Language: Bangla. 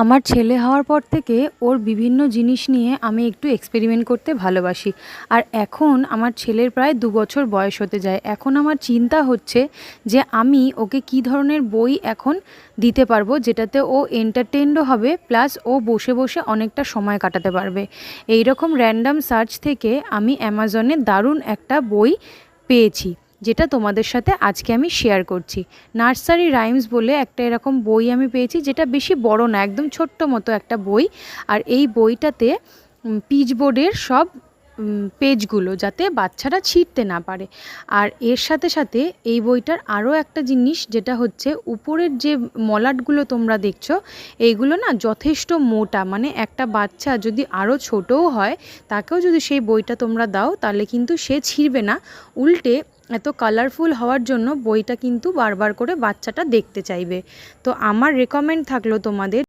আমার ছেলে হওয়ার পর থেকে ওর বিভিন্ন জিনিস নিয়ে আমি একটু এক্সপেরিমেন্ট করতে ভালোবাসি। আর এখন আমার ছেলের প্রায় 2 বছর বয়স হতে যায়। এখন আমার চিন্তা হচ্ছে যে আমি ওকে কী ধরনের বই এখন দিতে পারবো যেটাতে ও এন্টারটেইনডও হবে, প্লাস ও বসে বসে অনেকটা সময় কাটাতে পারবে। এই রকম র্যান্ডম সার্চ থেকে আমি অ্যামাজনে দারুণ একটা বই পেয়েছি, যেটা তোমাদের সাথে আজকে আমি শেয়ার করছি। নার্সারি রাইমস বলে একটা এরকম বই আমি পেয়েছি, যেটা বেশি বড় না, একদম ছোট্ট মতো একটা বই। আর এই বইটাতে পিচবোর্ডের সব পেজগুলো যাতে বাচ্চারা ছিঁড়তে না পারে। আর এর সাথে সাথে এই বইটার আরও একটা জিনিস, যেটা হচ্ছে উপরের যে মলাটগুলো তোমরা দেখছো, এইগুলো না যথেষ্ট মোটা, মানে একটা বাচ্চা যদি আরও ছোটও হয় তাকেও যদি সেই বইটা তোমরা দাও তাহলে কিন্তু সে ছিঁড়বে না। উল্টে এত কালারফুল হওয়ার জন্য বইটা কিন্তু বারবার করে বাচ্চাটা দেখতে চাইবে। তো আমার রেকমেন্ড থাকলো তোমাদের